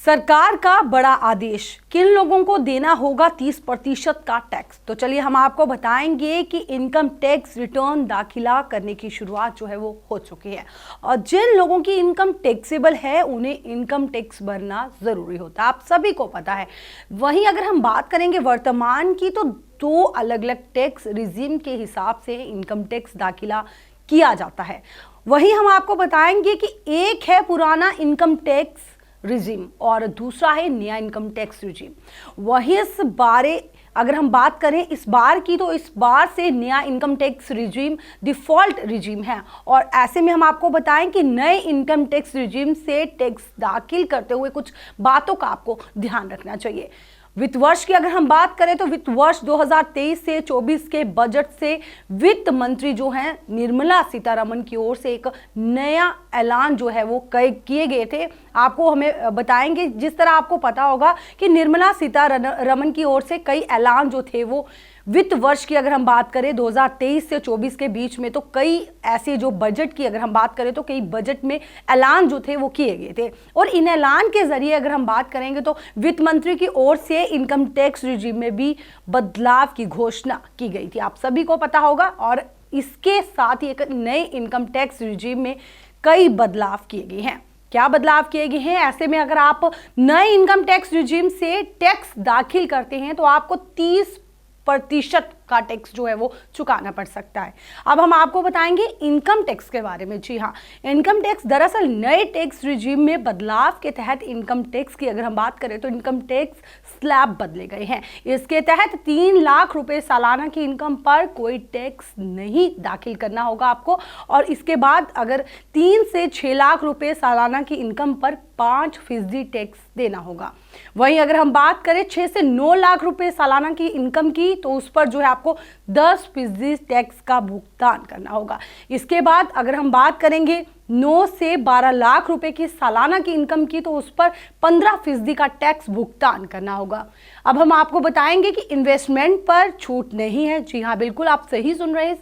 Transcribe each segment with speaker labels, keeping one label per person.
Speaker 1: सरकार का बड़ा आदेश, किन लोगों को देना होगा 30% का टैक्स। तो चलिए हम आपको बताएंगे कि इनकम टैक्स रिटर्न दाखिला करने की शुरुआत जो है वो हो चुकी है और जिन लोगों की इनकम टैक्सेबल है उन्हें इनकम टैक्स भरना जरूरी होता है, आप सभी को पता है। वहीं अगर हम बात करेंगे वर्तमान की तो दो अलग अलग टैक्स रिजीम के हिसाब से इनकम टैक्स दाखिला किया जाता है। वहीं हम आपको बताएंगे कि एक है पुराना इनकम टैक्स रिजीम और दूसरा है नया इनकम टैक्स रिजीम। वही इस बारे अगर हम बात करें इस बार की तो इस बार से नया income tax regime default regime है और ऐसे में हम आपको बताएं कि नए इनकम टैक्स रिजीम से टैक्स दाखिल करते हुए कुछ बातों का आपको ध्यान रखना चाहिए। वित्त वर्ष की अगर हम बात करें तो वित्त वर्ष 2023 से 24 के बजट से वित्त मंत्री जो हैं निर्मला सीतारमण की ओर से एक नया ऐलान जो है वो किए गए थे। आपको हमें बताएंगे, जिस तरह आपको पता होगा कि निर्मला सीतारमण की ओर से कई ऐलान जो थे वो वित्त वर्ष की अगर हम बात करें 2023 से 24 के बीच में तो कई ऐसे जो बजट की अगर हम बात करें तो कई बजट में ऐलान जो थे वो किए गए थे और इन ऐलान के जरिए अगर हम बात करेंगे तो वित्त मंत्री की ओर से इनकम टैक्स रिजीम में भी बदलाव की घोषणा की गई थी, आप सभी को पता होगा। और इसके साथ ही एक नए इनकम टैक्स रिजीम में कई बदलाव किए गए हैं। क्या बदलाव किए गए हैं? ऐसे में अगर आप नए इनकम टैक्स रिजीम से टैक्स दाखिल करते हैं तो आपको 30% का टैक्स जो है वो चुकाना पड़ सकता है। अब हम आपको बताएंगे इनकम टैक्स के बारे में। जी हाँ, इनकम टैक्स दरअसल नए टैक्स रिजीम में बदलाव के तहत इनकम टैक्स की अगर हम बात करें तो इनकम टैक्स स्लैब बदले गए हैं। इसके तहत 3 लाख रुपए सालाना की इनकम पर कोई टैक्स नहीं दाखिल करना होगा आपको और इसके बाद अगर 3 से 6 लाख रुपए सालाना की इनकम पर 5% टैक्स देना होगा। वहीं अगर हम बात करें 6 से 9 लाख रुपए सालाना की इनकम की तो उस पर जो है आपको 10% टैक्स का भुगतान करना होगा। इसके बाद अगर हम बात करेंगे 9 से 12 लाख रुपए की सालाना की इनकम की तो उस पर 15% का टैक्स भुगतान करना होगा। अब हम आपको बताएंगे कि इन्वेस्टमेंट पर छूट नहीं है। जी हाँ, बिल्कुल आप सही सुन रहे हैं।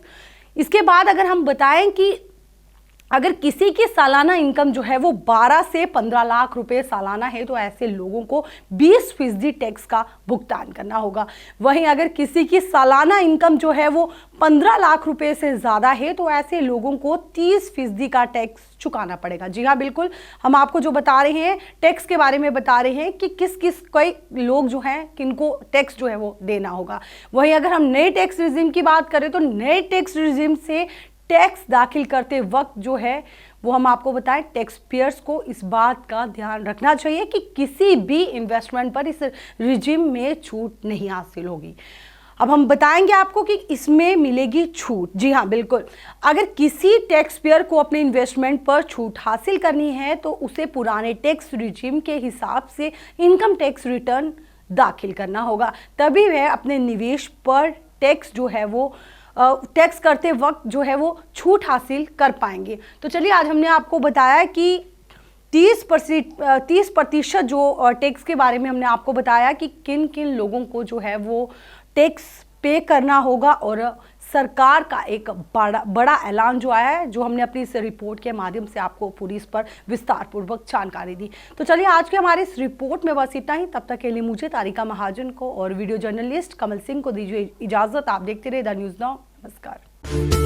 Speaker 1: इसके बाद अगर हम बताएं कि अगर किसी की सालाना इनकम जो है वो 12 से 15 लाख रुपए सालाना है तो ऐसे लोगों को 20% टैक्स का भुगतान करना होगा। वहीं अगर किसी की सालाना इनकम जो है वो 15 लाख रुपए से ज़्यादा है तो ऐसे लोगों को 30% का टैक्स चुकाना पड़ेगा। जी हाँ, बिल्कुल हम आपको जो बता रहे हैं टैक्स के बारे में बता रहे हैं कि किस किस कई लोग जो हैं किनको टैक्स जो है वो देना होगा। वहीं अगर हम नए टैक्स रिजीम की बात करें तो नए टैक्स रिजीम से टैक्स दाखिल करते वक्त जो है वो हम आपको बताएं टैक्स पेयर्स को इस बात का ध्यान रखना चाहिए कि किसी भी इन्वेस्टमेंट पर इस रिजीम में छूट नहीं हासिल होगी। अब हम बताएंगे आपको कि इसमें मिलेगी छूट। जी हाँ, बिल्कुल अगर किसी टैक्स पेयर को अपने इन्वेस्टमेंट पर छूट हासिल करनी है तो उसे पुराने टैक्स रिजीम के हिसाब से इनकम टैक्स रिटर्न दाखिल करना होगा, तभी वह अपने निवेश पर टैक्स जो है वो टैक्स करते वक्त जो है वो छूट हासिल कर पाएंगे। तो चलिए आज हमने आपको बताया कि 30% जो टैक्स के बारे में हमने आपको बताया कि किन किन लोगों को जो है वो टैक्स पे करना होगा और सरकार का एक बड़ा ऐलान जो आया है, जो हमने अपनी इस रिपोर्ट के माध्यम से आपको पूरी इस पर विस्तार पूर्वक जानकारी दी। तो चलिए आज के हमारे इस रिपोर्ट में बस इतना ही। तब तक के लिए मुझे तारिका महाजन को और वीडियो जर्नलिस्ट कमल सिंह को दीजिए इजाजत। आप देखते रहे द न्यूज़ नाउ। नमस्कार।